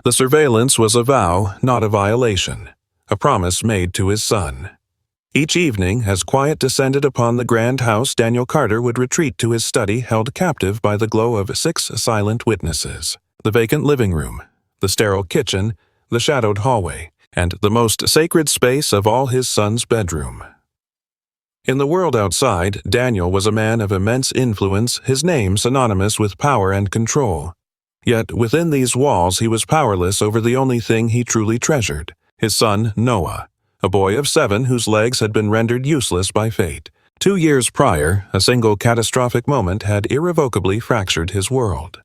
The surveillance was a vow, not a violation, a promise made to his son. Each evening, as quiet descended upon the grand house, Daniel Carter would retreat to his study, held captive by the glow of 6 silent witnesses: the vacant living room, the sterile kitchen, the shadowed hallway, and the most sacred space of all, his son's bedroom. In the world outside, Daniel was a man of immense influence, his name synonymous with power and control. Yet within these walls he was powerless over the only thing he truly treasured: his son Noah, a boy of 7 whose legs had been rendered useless by fate. 2 years prior, a single catastrophic moment had irrevocably fractured his world.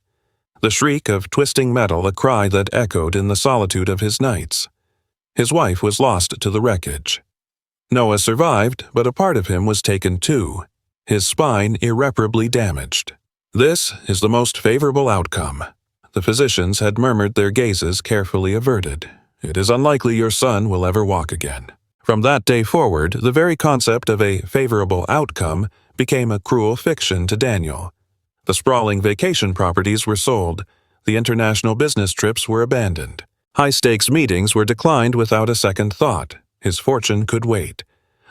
The shriek of twisting metal, a cry that echoed in the solitude of his nights. His wife was lost to the wreckage. Noah survived, but a part of him was taken too, his spine irreparably damaged. "This is the most favorable outcome." The physicians had murmured, their gazes carefully averted. "It is unlikely your son will ever walk again." From that day forward, the very concept of a favorable outcome became a cruel fiction to Daniel. The sprawling vacation properties were sold. The international business trips were abandoned. High-stakes meetings were declined without a second thought. His fortune could wait.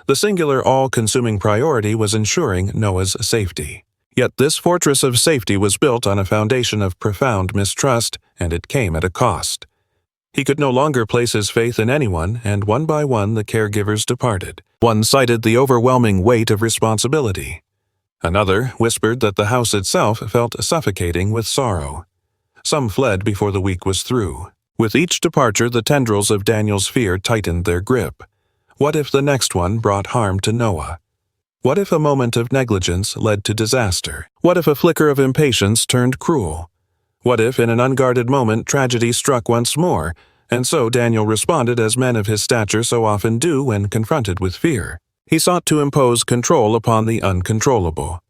The singular, all-consuming priority was ensuring Noah's safety. Yet this fortress of safety was built on a foundation of profound mistrust, and it came at a cost. He could no longer place his faith in anyone, and one by one the caregivers departed. One cited the overwhelming weight of responsibility. Another whispered that the house itself felt suffocating with sorrow. Some fled before the week was through. With each departure, the tendrils of Daniel's fear tightened their grip. What if the next one brought harm to Noah? What if a moment of negligence led to disaster? What if a flicker of impatience turned cruel? What if, in an unguarded moment, tragedy struck once more, and so Daniel responded as men of his stature so often do when confronted with fear? He sought to impose control upon the uncontrollable.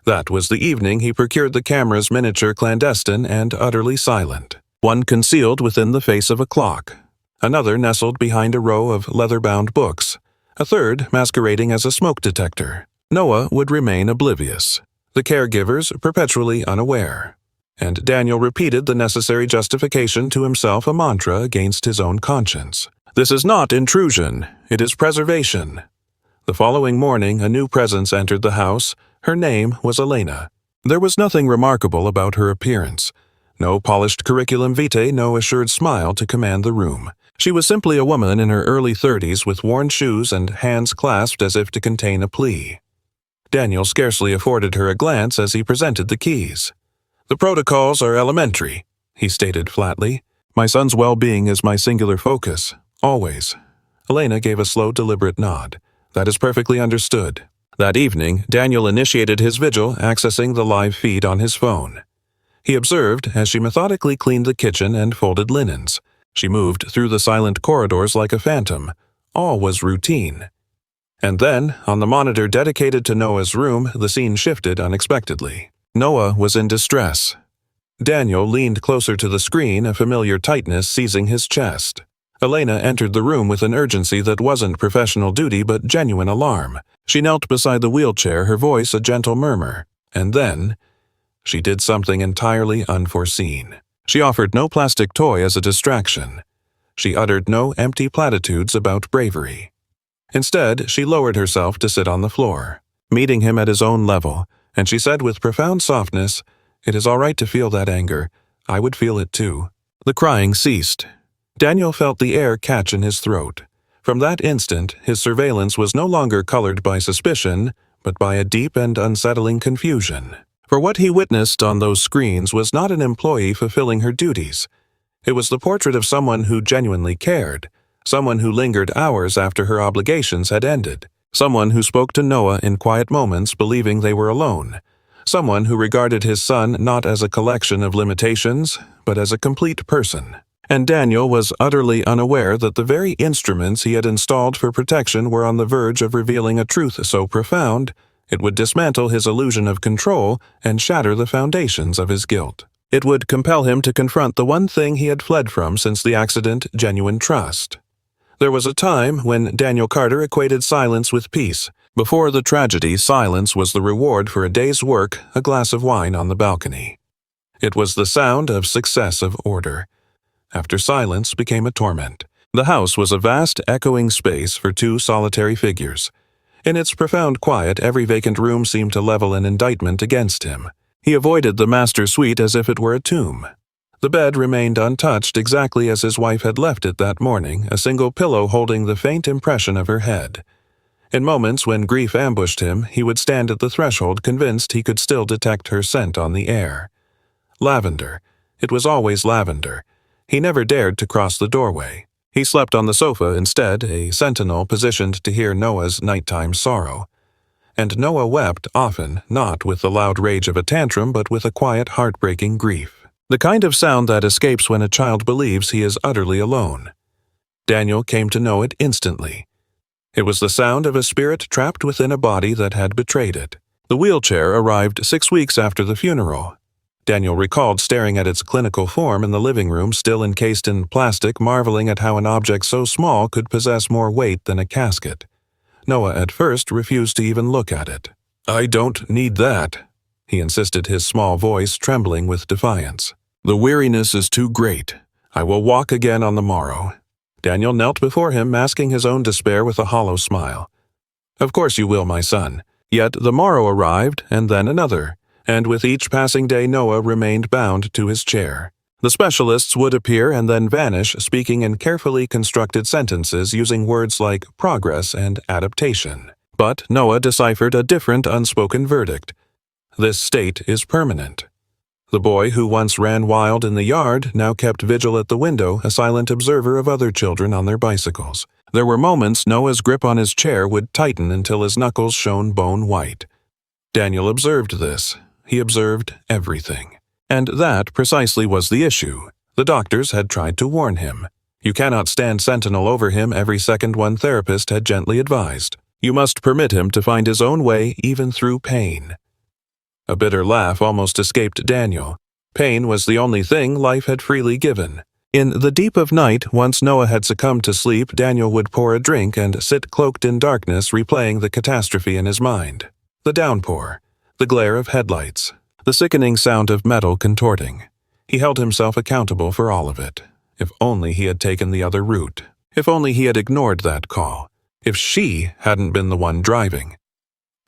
That was the evening he procured the camera's miniature, clandestine and utterly silent. One concealed within the face of a clock. Another nestled behind a row of leather-bound books. A third masquerading as a smoke detector. Noah would remain oblivious. The caregivers perpetually unaware. And Daniel repeated the necessary justification to himself, a mantra against his own conscience. "This is not intrusion, it is preservation." The following morning, a new presence entered the house. Her name was Elena. There was nothing remarkable about her appearance. No polished curriculum vitae, no assured smile to command the room. She was simply a woman in her early 30s with worn shoes and hands clasped as if to contain a plea. Daniel scarcely afforded her a glance as he presented the keys. "The protocols are elementary," he stated flatly. "My son's well-being is my singular focus, always." Elena gave a slow, deliberate nod. "That is perfectly understood." That evening, Daniel initiated his vigil, accessing the live feed on his phone. He observed as she methodically cleaned the kitchen and folded linens. She moved through the silent corridors like a phantom. All was routine. And then, on the monitor dedicated to Noah's room, the scene shifted unexpectedly. Noah was in distress. Daniel leaned closer to the screen, a familiar tightness seizing his chest. Elena entered the room with an urgency that wasn't professional duty but genuine alarm. She knelt beside the wheelchair, her voice a gentle murmur. And then, she did something entirely unforeseen. She offered no plastic toy as a distraction. She uttered no empty platitudes about bravery. Instead, she lowered herself to sit on the floor, meeting him at his own level, and she said with profound softness, "It is all right to feel that anger. I would feel it too." The crying ceased. Daniel felt the air catch in his throat. From that instant, his surveillance was no longer colored by suspicion, but by a deep and unsettling confusion. For what he witnessed on those screens was not an employee fulfilling her duties. It was the portrait of someone who genuinely cared, someone who lingered hours after her obligations had ended, someone who spoke to Noah in quiet moments believing they were alone, someone who regarded his son not as a collection of limitations, but as a complete person. And Daniel was utterly unaware that the very instruments he had installed for protection were on the verge of revealing a truth so profound it would dismantle his illusion of control and shatter the foundations of his guilt. It would compel him to confront the one thing he had fled from since the accident: genuine trust. There was a time when Daniel Carter equated silence with peace. Before the tragedy, silence was the reward for a day's work, a glass of wine on the balcony. It was the sound of success, of order. after silence became a torment. The house was a vast, echoing space for two solitary figures. In its profound quiet, every vacant room seemed to level an indictment against him. He avoided the master suite as if it were a tomb. The bed remained untouched exactly as his wife had left it that morning, a single pillow holding the faint impression of her head. In moments when grief ambushed him, he would stand at the threshold convinced he could still detect her scent on the air. Lavender. It was always lavender. He never dared to cross the doorway. He slept on the sofa instead, a sentinel positioned to hear Noah's nighttime sorrow. And Noah wept often, not with the loud rage of a tantrum, but with a quiet, heartbreaking grief. The kind of sound that escapes when a child believes he is utterly alone. Daniel came to know it instantly. It was the sound of a spirit trapped within a body that had betrayed it. The wheelchair arrived 6 weeks after the funeral. Daniel recalled staring at its clinical form in the living room, still encased in plastic, marveling at how an object so small could possess more weight than a casket. Noah at first refused to even look at it. "I don't need that," he insisted, his small voice trembling with defiance. "The weariness is too great. I will walk again on the morrow." Daniel knelt before him, masking his own despair with a hollow smile. "Of course you will, my son." Yet the morrow arrived, and then another, and with each passing day Noah remained bound to his chair. The specialists would appear and then vanish, speaking in carefully constructed sentences using words like progress and adaptation. But Noah deciphered a different unspoken verdict. This state is permanent. The boy who once ran wild in the yard now kept vigil at the window, a silent observer of other children on their bicycles. There were moments Noah's grip on his chair would tighten until his knuckles shone bone white. Daniel observed this. He observed everything. And that precisely was the issue. The doctors had tried to warn him. You cannot stand sentinel over him every second, one therapist had gently advised. You must permit him to find his own way even through pain. A bitter laugh almost escaped Daniel. Pain was the only thing life had freely given. In the deep of night, once Noah had succumbed to sleep, Daniel would pour a drink and sit cloaked in darkness, replaying the catastrophe in his mind. The downpour, the glare of headlights, the sickening sound of metal contorting. He held himself accountable for all of it. If only he had taken the other route. If only he had ignored that call. If she hadn't been the one driving.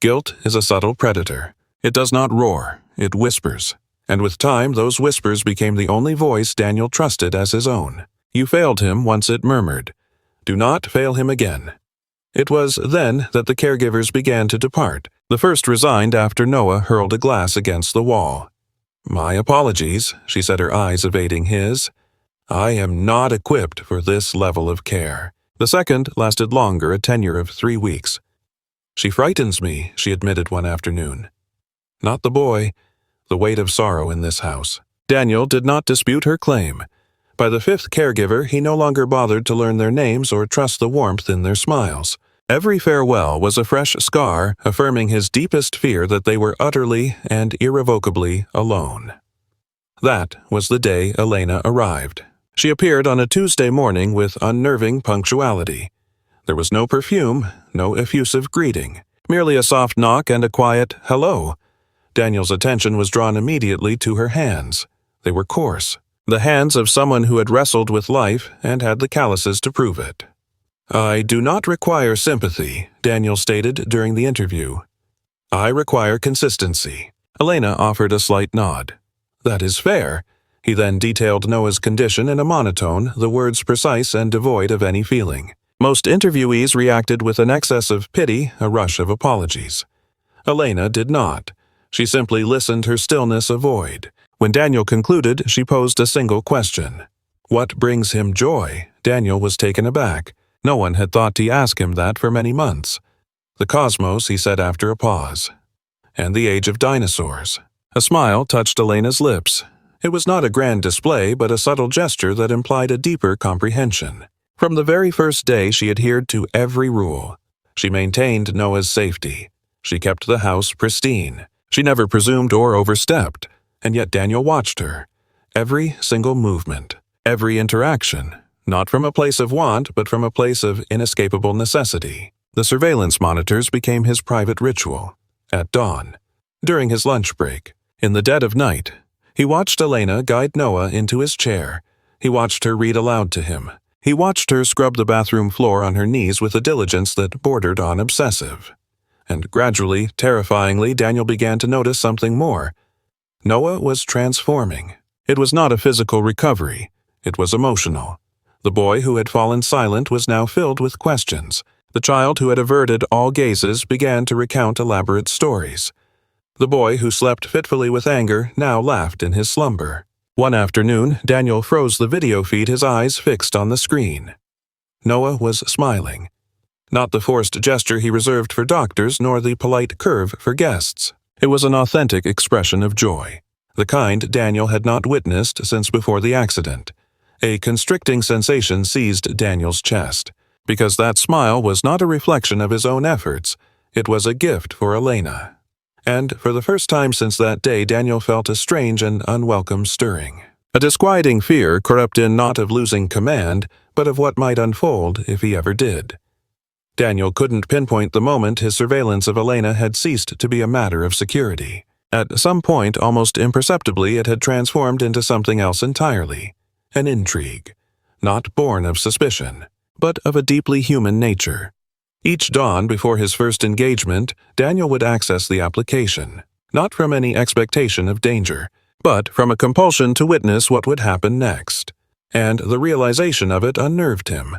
Guilt is a subtle predator. It does not roar, it whispers. And with time, those whispers became the only voice Daniel trusted as his own. You failed him once, it murmured. Do not fail him again. It was then that the caregivers began to depart. The first resigned after Noah hurled a glass against the wall. "My apologies," she said, her eyes evading his. "I am not equipped for this level of care." The second lasted longer, a tenure of 3 weeks. "She frightens me," she admitted one afternoon. Not the boy. The weight of sorrow in this house. Daniel did not dispute her claim. By the fifth caregiver, he no longer bothered to learn their names or trust the warmth in their smiles. Every farewell was a fresh scar, affirming his deepest fear that they were utterly and irrevocably alone. That was the day Elena arrived. She appeared on a Tuesday morning with unnerving punctuality. There was no perfume, no effusive greeting, merely a soft knock and a quiet hello. Daniel's attention was drawn immediately to her hands. They were coarse, the hands of someone who had wrestled with life and had the calluses to prove it. "I do not require sympathy," Daniel stated during the interview. "I require consistency." Elena offered a slight nod. "That is fair." He then detailed Noah's condition in a monotone, the words precise and devoid of any feeling. Most interviewees reacted with an excess of pity, a rush of apologies. Elena did not. She simply listened, her stillness a void. When Daniel concluded, she posed a single question. "What brings him joy?" Daniel was taken aback. No one had thought to ask him that for many months. "The cosmos," he said after a pause. "And the age of dinosaurs." A smile touched Elena's lips. It was not a grand display, but a subtle gesture that implied a deeper comprehension. From the very first day, she adhered to every rule. She maintained Noah's safety. She kept the house pristine. She never presumed or overstepped, and yet Daniel watched her. Every single movement, every interaction, not from a place of want, but from a place of inescapable necessity. The surveillance monitors became his private ritual. At dawn, during his lunch break, in the dead of night, he watched Elena guide Noah into his chair, He watched her read aloud to him. He watched her scrub the bathroom floor on her knees with a diligence that bordered on obsessive. And gradually, terrifyingly, Daniel began to notice something more. Noah was transforming. It was not a physical recovery. It was emotional. The boy who had fallen silent was now filled with questions. The child who had averted all gazes began to recount elaborate stories. The boy who slept fitfully with anger now laughed in his slumber. One afternoon, Daniel froze the video feed, his eyes fixed on the screen. Noah was smiling. Not the forced gesture he reserved for doctors, nor the polite curve for guests. It was an authentic expression of joy, the kind Daniel had not witnessed since before the accident. A constricting sensation seized Daniel's chest, because that smile was not a reflection of his own efforts. It was a gift for Elena. And for the first time since that day, Daniel felt a strange and unwelcome stirring. A disquieting fear crept in, not of losing command, but of what might unfold if he ever did. Daniel couldn't pinpoint the moment his surveillance of Elena had ceased to be a matter of security. At some point, almost imperceptibly, it had transformed into something else entirely. An intrigue, not born of suspicion, but of a deeply human nature. Each dawn before his first engagement, Daniel would access the application, not from any expectation of danger, but from a compulsion to witness what would happen next. And the realization of it unnerved him.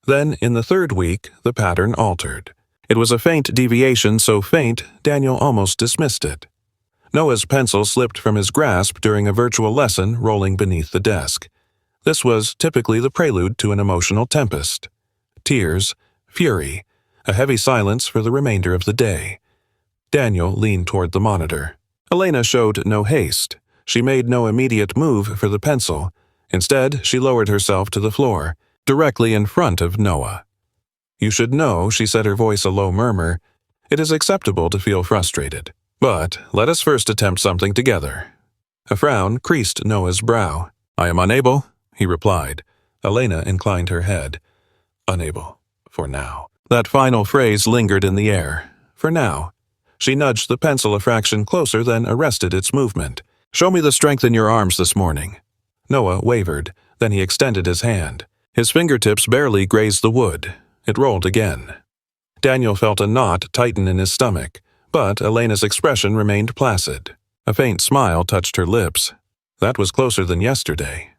Then, in the third week, the pattern altered. It was a faint deviation, so faint, Daniel almost dismissed it. Noah's pencil slipped from his grasp during a virtual lesson rolling beneath the desk. This was typically the prelude to an emotional tempest. Tears, fury, a heavy silence for the remainder of the day. Daniel leaned toward the monitor. Elena showed no haste. She made no immediate move for the pencil. Instead, she lowered herself to the floor, directly in front of Noah. "You should know," she said, her voice a low murmur, "it is acceptable to feel frustrated. But let us first attempt something together." A frown creased Noah's brow. "I am unable," he replied. Elena inclined her head. "Unable. For now." That final phrase lingered in the air. For now. She nudged the pencil a fraction closer, then arrested its movement. "Show me the strength in your arms this morning." Noah wavered. Then he extended his hand. His fingertips barely grazed the wood. It rolled again. Daniel felt a knot tighten in his stomach, but Elena's expression remained placid. A faint smile touched her lips. That was closer than yesterday.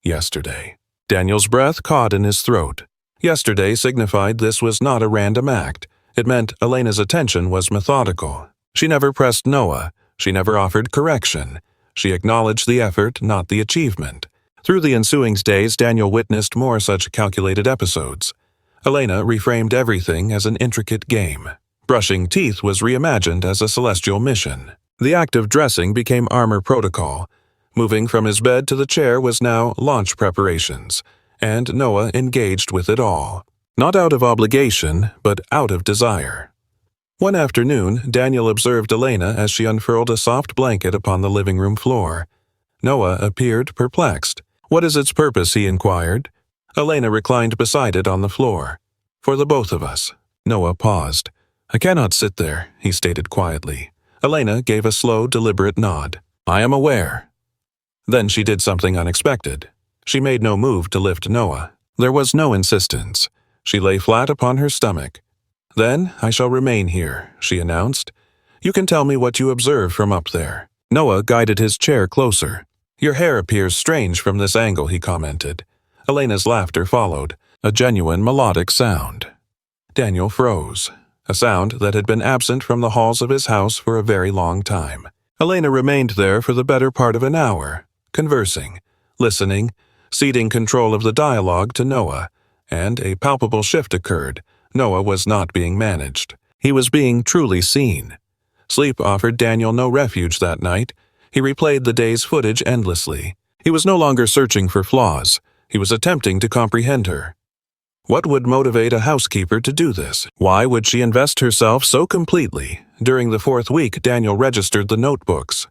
Yesterday. Daniel's breath caught in his throat. Yesterday signified this was not a random act. It meant Elena's attention was methodical. She never pressed Noah. She never offered correction. She acknowledged the effort, not the achievement. Through the ensuing days, Daniel witnessed more such calculated episodes. Elena reframed everything as an intricate game. Brushing teeth was reimagined as a celestial mission. The act of dressing became armor protocol. Moving from his bed to the chair was now launch preparations, and Noah engaged with it all. Not out of obligation, but out of desire. One afternoon, Daniel observed Elena as she unfurled a soft blanket upon the living room floor. Noah appeared perplexed. "What is its purpose?" he inquired. Elena reclined beside it on the floor. "For the both of us." Noah paused. "I cannot sit there," he stated quietly. Elena gave a slow, deliberate nod. "I am aware." Then she did something unexpected. She made no move to lift Noah. There was no insistence. She lay flat upon her stomach. "Then I shall remain here," she announced. "You can tell me what you observe from up there." Noah guided his chair closer. "Your hair appears strange from this angle," he commented. Elena's laughter followed, a genuine melodic sound. Daniel froze, a sound that had been absent from the halls of his house for a very long time. Elena remained there for the better part of an hour, conversing, listening, ceding control of the dialogue to Noah, and a palpable shift occurred. Noah was not being managed. He was being truly seen. Sleep offered Daniel no refuge that night. He replayed the day's footage endlessly. He was no longer searching for flaws. He was attempting to comprehend her. What would motivate a housekeeper to do this? Why would she invest herself so completely? During the fourth week, Daniel registered the notebooks.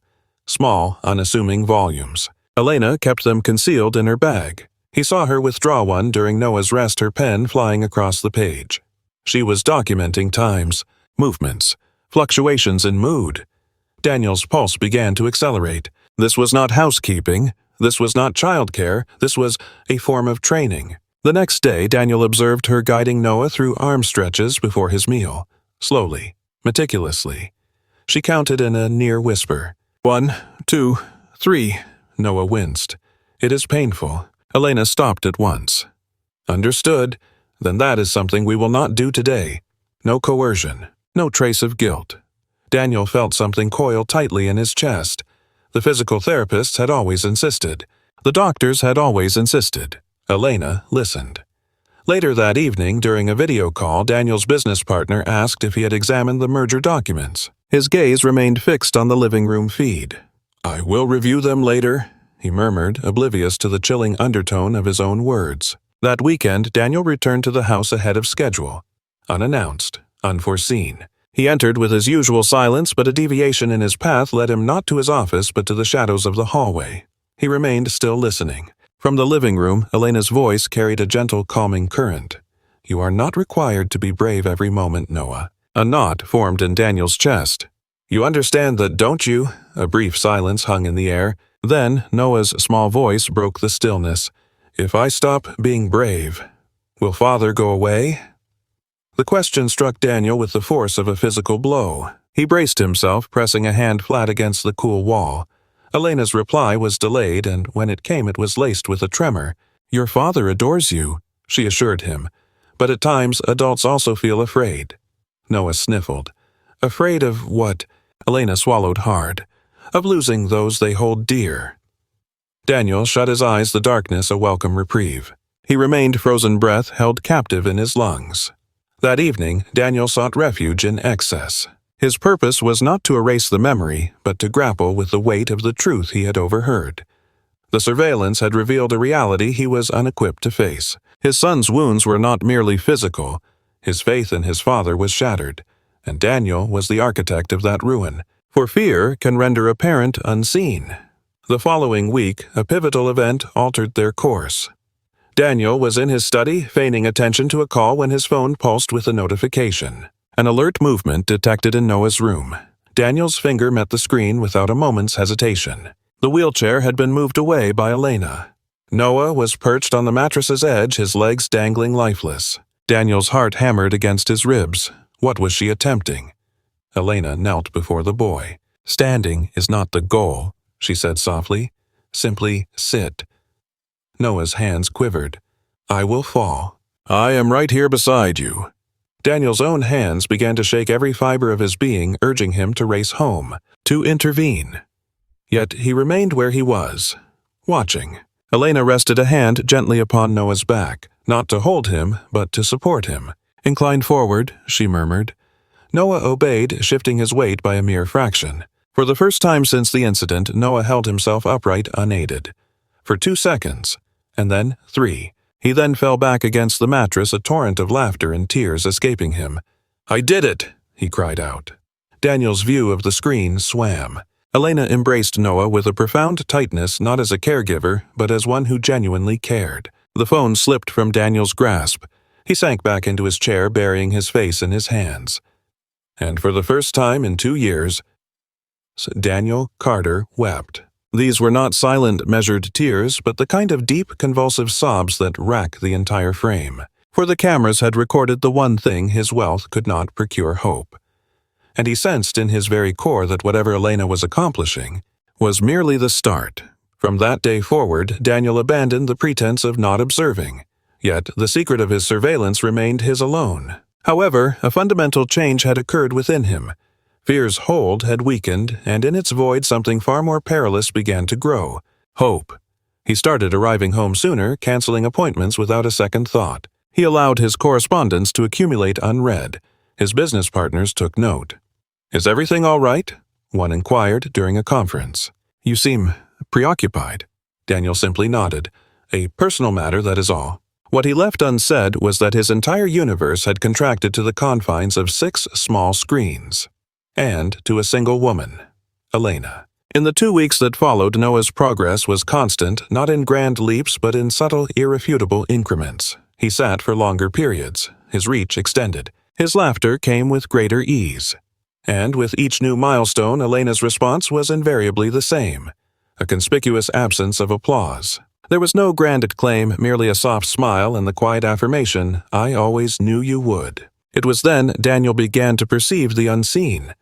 Small, unassuming volumes. Elena kept them concealed in her bag. He saw her withdraw one during Noah's rest, her pen flying across the page. She was documenting times, movements, fluctuations in mood. Daniel's pulse began to accelerate. This was not housekeeping. This was not childcare, this was a form of training. The next day, Daniel observed her guiding Noah through arm stretches before his meal, slowly, meticulously. She counted in a near whisper. 1, 2, 3. Noah winced. It is painful. Elena stopped at once. Understood. Then that is something we will not do today. No coercion. No trace of guilt. Daniel felt something coil tightly in his chest. The physical therapists had always insisted. The doctors had always insisted. Elena listened. Later that evening, during a video call, Daniel's business partner asked if he had examined the merger documents. His gaze remained fixed on the living room feed. "I will review them later," he murmured, oblivious to the chilling undertone of his own words. That weekend, Daniel returned to the house ahead of schedule. Unannounced, unforeseen. He entered with his usual silence, but a deviation in his path led him not to his office but to the shadows of the hallway. He remained still listening. From the living room, Elena's voice carried a gentle, calming current. "You are not required to be brave every moment, Noah." A knot formed in Daniel's chest. "You understand that, don't you?" A brief silence hung in the air. Then, Noah's small voice broke the stillness. "If I stop being brave, will Father go away?" The question struck Daniel with the force of a physical blow. He braced himself, pressing a hand flat against the cool wall. Elena's reply was delayed, and when it came it was laced with a tremor. "Your father adores you," she assured him. "But at times adults also feel afraid." Noah sniffled. "Afraid of what?" Elena swallowed hard. "Of losing those they hold dear." Daniel shut his eyes, the darkness a welcome reprieve. He remained frozen breath held captive in his lungs. That evening, Daniel sought refuge in excess. His purpose was not to erase the memory, but to grapple with the weight of the truth he had overheard. The surveillance had revealed a reality he was unequipped to face. His son's wounds were not merely physical. His faith in his father was shattered, and Daniel was the architect of that ruin. For fear can render a parent unseen. The following week, a pivotal event altered their course. Daniel was in his study, feigning attention to a call when his phone pulsed with a notification. An alert movement detected in Noah's room. Daniel's finger met the screen without a moment's hesitation. The wheelchair had been moved away by Elena. Noah was perched on the mattress's edge, his legs dangling lifeless. Daniel's heart hammered against his ribs. What was she attempting? Elena knelt before the boy. "Standing is not the goal," she said softly. "Simply sit." Noah's hands quivered. "I will fall. I am right here beside you." Daniel's own hands began to shake every fiber of his being, urging him to race home, to intervene. Yet he remained where he was, watching. Elena rested a hand gently upon Noah's back, not to hold him, but to support him. "Incline forward," she murmured. Noah obeyed, shifting his weight by a mere fraction. For the first time since the incident, Noah held himself upright unaided. For 2 seconds, and then 3. He then fell back against the mattress, a torrent of laughter and tears escaping him. "I did it!" he cried out. Daniel's view of the screen swam. Elena embraced Noah with a profound tightness, not as a caregiver, but as one who genuinely cared. The phone slipped from Daniel's grasp. He sank back into his chair, burying his face in his hands. And for the first time in 2 years, Daniel Carter wept. These were not silent, measured tears, but the kind of deep, convulsive sobs that rack the entire frame. For the cameras had recorded the one thing his wealth could not procure: hope. And he sensed in his very core that whatever Elena was accomplishing was merely the start. From that day forward, Daniel abandoned the pretense of not observing. Yet the secret of his surveillance remained his alone. However, a fundamental change had occurred within him. Fear's hold had weakened, and in its void something far more perilous began to grow: hope. He started arriving home sooner, canceling appointments without a second thought. He allowed his correspondence to accumulate unread. His business partners took note. "Is everything all right?" one inquired during a conference. "You seem preoccupied." Daniel simply nodded. "A personal matter, that is all." What he left unsaid was that his entire universe had contracted to the confines of 6 small screens. And to a single woman, Elena. In the 2 weeks that followed, Noah's progress was constant, not in grand leaps but in subtle, irrefutable increments. He sat for longer periods. His reach extended. His laughter came with greater ease. And with each new milestone, Elena's response was invariably the same: a conspicuous absence of applause. There was no grand acclaim, merely a soft smile and the quiet affirmation, "I always knew you would." It was then Daniel began to perceive the unseen.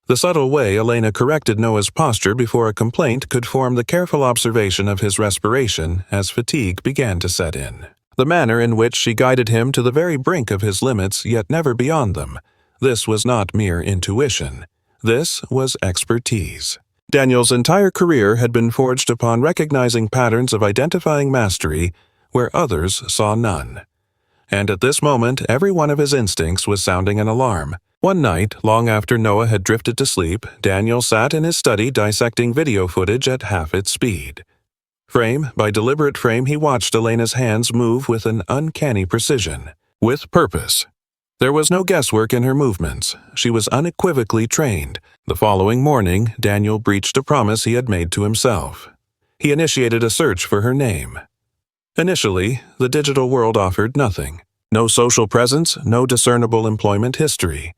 The subtle way Elena corrected Noah's posture before a complaint could form the careful observation of his respiration as fatigue began to set in. The manner in which she guided him to the very brink of his limits, yet never beyond them. This was not mere intuition. This was expertise. Daniel's entire career had been forged upon recognizing patterns of identifying mastery where others saw none. And at this moment, every one of his instincts was sounding an alarm. One night, long after Noah had drifted to sleep, Daniel sat in his study dissecting video footage at half its speed. Frame by deliberate frame, he watched Elena's hands move with an uncanny precision, with purpose. There was no guesswork in her movements. She was unequivocally trained. The following morning, Daniel breached a promise he had made to himself. He initiated a search for her name. Initially, the digital world offered nothing. No social presence, no discernible employment history.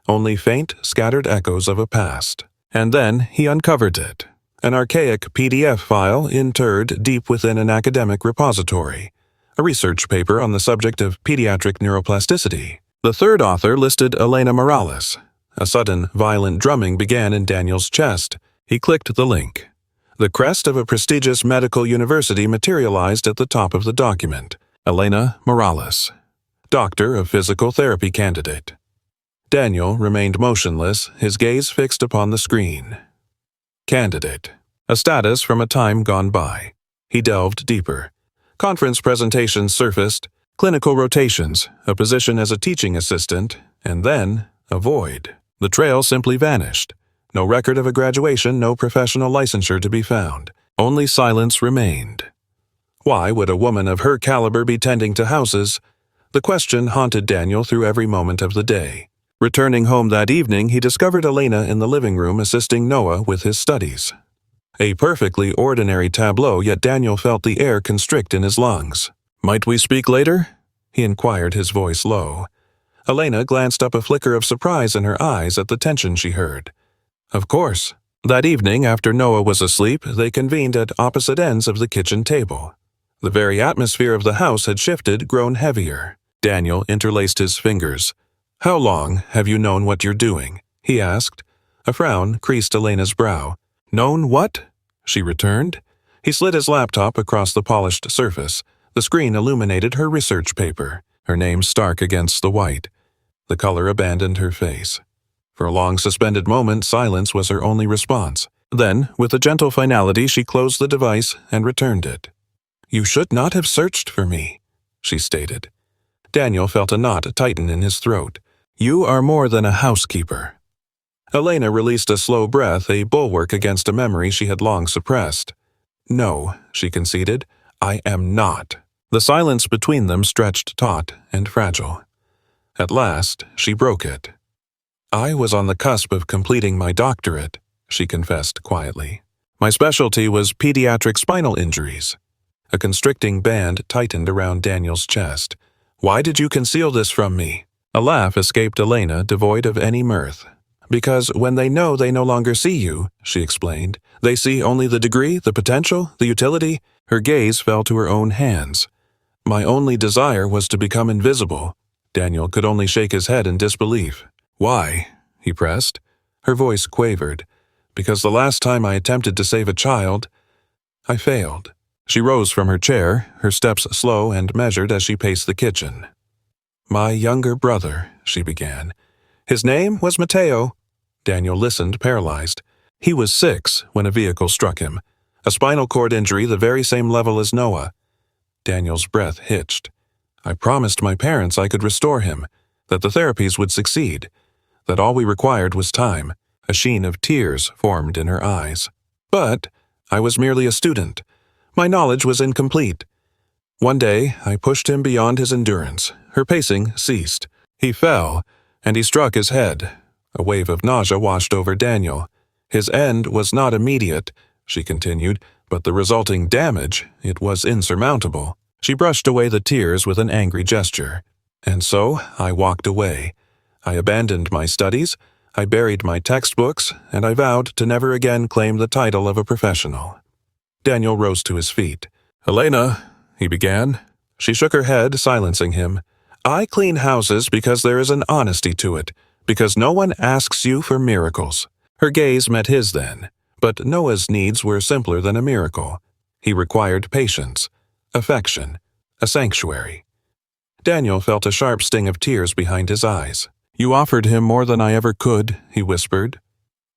Only faint, scattered echoes of a past. And then he uncovered it. An archaic PDF file interred deep within an academic repository. A research paper on the subject of pediatric neuroplasticity. The third author listed Elena Morales. A sudden, violent drumming began in Daniel's chest. He clicked the link. The crest of a prestigious medical university materialized at the top of the document. Elena Morales, Doctor of Physical Therapy candidate. Daniel remained motionless, his gaze fixed upon the screen. Candidate. A status from a time gone by. He delved deeper. Conference presentations surfaced, clinical rotations, a position as a teaching assistant, and then a void. The trail simply vanished. No record of a graduation, no professional licensure to be found. Only silence remained. Why would a woman of her caliber be tending to houses? The question haunted Daniel through every moment of the day. Returning home that evening, he discovered Elena in the living room assisting Noah with his studies. A perfectly ordinary tableau, yet Daniel felt the air constrict in his lungs. "Might we speak later?" he inquired, his voice low. Elena glanced up, a flicker of surprise in her eyes at the tension she heard. Of course. That evening, after Noah was asleep, they convened at opposite ends of the kitchen table. The very atmosphere of the house had shifted, grown heavier. Daniel interlaced his fingers. "How long have you known what you're doing?" he asked. A frown creased Elena's brow. "Known what?" she returned. He slid his laptop across the polished surface. The screen illuminated her research paper, her name stark against the white. The color abandoned her face. For a long suspended moment, silence was her only response. Then, with a gentle finality, she closed the device and returned it. "You should not have searched for me," she stated. Daniel felt a knot tighten in his throat. "You are more than a housekeeper." Elena released a slow breath, a bulwark against a memory she had long suppressed. "No," she conceded, "I am not." The silence between them stretched taut and fragile. At last, she broke it. "I was on the cusp of completing my doctorate," she confessed quietly. "My specialty was pediatric spinal injuries." A constricting band tightened around Daniel's chest. "Why did you conceal this from me?" A laugh escaped Elena, devoid of any mirth. "Because when they know they no longer see you," she explained, "they see only the degree, the potential, the utility." Her gaze fell to her own hands. "My only desire was to become invisible." Daniel could only shake his head in disbelief. "Why?" he pressed. Her voice quavered. "Because the last time I attempted to save a child, I failed." She rose from her chair, her steps slow and measured as she paced the kitchen. "My younger brother," she began. "His name was Mateo." Daniel listened, paralyzed. He was 6 when a vehicle struck him. A spinal cord injury the very same level as Noah. Daniel's breath hitched. "I promised my parents I could restore him, that the therapies would succeed, that all we required was time." A sheen of tears formed in her eyes. "But I was merely a student. My knowledge was incomplete. One day, I pushed him beyond his endurance. Her pacing ceased. He fell, and he struck his head. A wave of nausea washed over Daniel. His end was not immediate, she continued, but the resulting damage, it was insurmountable. She brushed away the tears with an angry gesture. And so I walked away. I abandoned my studies, I buried my textbooks, and I vowed to never again claim the title of a professional. Daniel rose to his feet. "Elena," he began. She shook her head, silencing him. "I clean houses because there is an honesty to it, because no one asks you for miracles." Her gaze met his then, but Noah's needs were simpler than a miracle. He required patience, affection, a sanctuary. Daniel felt a sharp sting of tears behind his eyes. "You offered him more than I ever could," he whispered.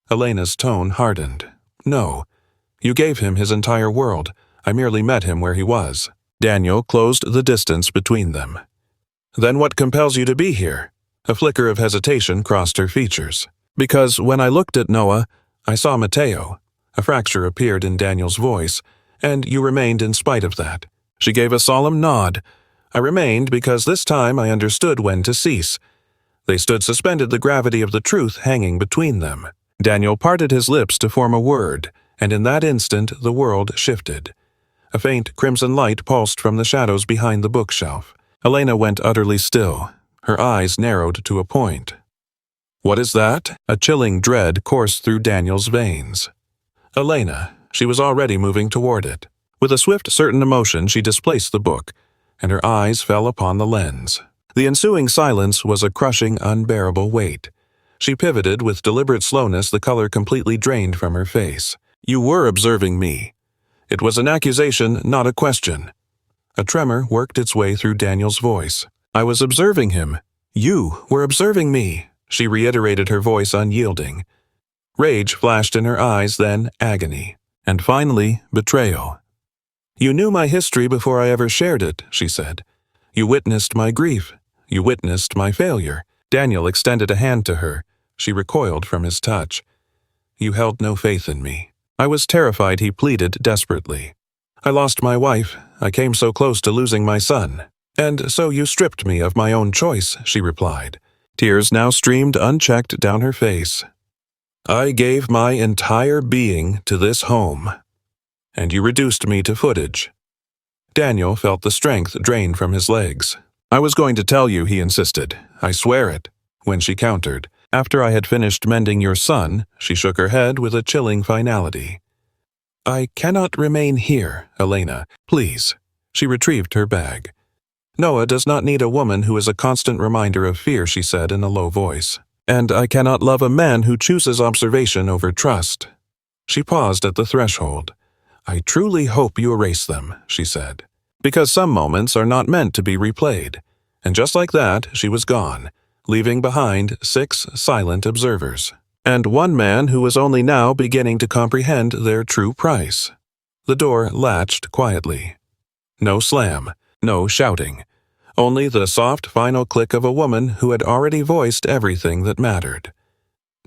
Elena's tone hardened. "No. You gave him his entire world. I merely met him where he was." Daniel closed the distance between them. "Then what compels you to be here?" A flicker of hesitation crossed her features. "Because when I looked at Noah, I saw Mateo." A fracture appeared in Daniel's voice. "And you remained in spite of that." She gave a solemn nod. "I remained because this time I understood when to cease." They stood suspended, the gravity of the truth hanging between them. Daniel parted his lips to form a word, and in that instant the world shifted. A faint crimson light pulsed from the shadows behind the bookshelf. Elena went utterly still. Her eyes narrowed to a point. "What is that?" A chilling dread coursed through Daniel's veins. Elena. She was already moving toward it. With a swift, certain emotion, she displaced the book, and her eyes fell upon the lens. The ensuing silence was a crushing, unbearable weight. She pivoted with deliberate slowness, the color completely drained from her face. "You were observing me." It was an accusation, not a question. A tremor worked its way through Daniel's voice. "I was observing him. You were observing me," she reiterated, her voice unyielding. Rage flashed in her eyes, then agony, and finally betrayal. "You knew my history before I ever shared it," she said. "You witnessed my grief. You witnessed my failure." Daniel extended a hand to her. She recoiled from his touch. "You held no faith in me." "I was terrified," he pleaded desperately. "I lost my wife. I came so close to losing my son." "And so you stripped me of my own choice," she replied. Tears now streamed unchecked down her face. "I gave my entire being to this home, and you reduced me to footage." Daniel felt the strength drain from his legs. "I was going to tell you," he insisted. "I swear it." When she countered, "After I had finished mending your son," she shook her head with a chilling finality. "I cannot remain here, Elena. Please." She retrieved her bag. "Noah does not need a woman who is a constant reminder of fear," she said in a low voice. "And I cannot love a man who chooses observation over trust." She paused at the threshold. "I truly hope you erase them," she said, "because some moments are not meant to be replayed." And just like that, she was gone, leaving behind 6 silent observers, and one man who was only now beginning to comprehend their true price. The door latched quietly. No slam, no shouting, only the soft final click of a woman who had already voiced everything that mattered.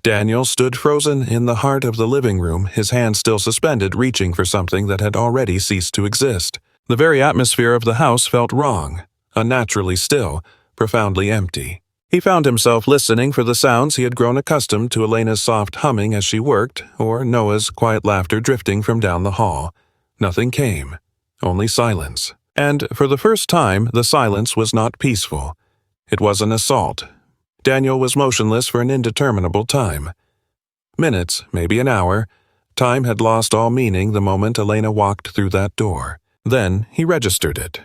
Daniel stood frozen in the heart of the living room, his hand still suspended, reaching for something that had already ceased to exist. The very atmosphere of the house felt wrong, unnaturally still, profoundly empty. He found himself listening for the sounds he had grown accustomed to, Elena's soft humming as she worked, or Noah's quiet laughter drifting from down the hall. Nothing came, only silence. And for the first time, the silence was not peaceful. It was an assault. Daniel was motionless for an indeterminable time. Minutes, maybe an hour. Time had lost all meaning the moment Elena walked through that door. Then he registered it.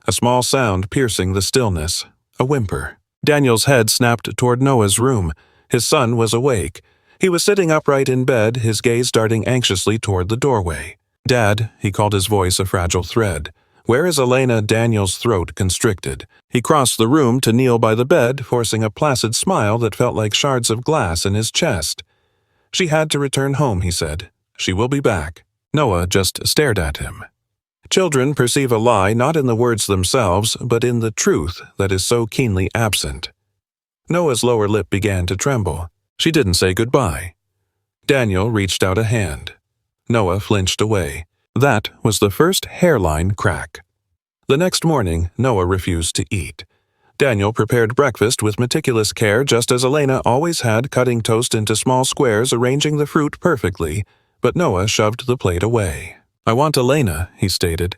A small sound piercing the stillness. A whimper. Daniel's head snapped toward Noah's room. His son was awake. He was sitting upright in bed, his gaze darting anxiously toward the doorway. "Dad," he called, his voice a fragile thread. "Where is Elena?" Daniel's throat constricted. He crossed the room to kneel by the bed, forcing a placid smile that felt like shards of glass in his chest. "She had to return home," he said. "She will be back." Noah just stared at him. Children perceive a lie not in the words themselves, but in the truth that is so keenly absent. Noah's lower lip began to tremble. She didn't say goodbye. Daniel reached out a hand. Noah flinched away. That was the first hairline crack. The next morning, Noah refused to eat. Daniel prepared breakfast with meticulous care, just as Elena always had, cutting toast into small squares, arranging the fruit perfectly, but Noah shoved the plate away. "I want Elena," he stated.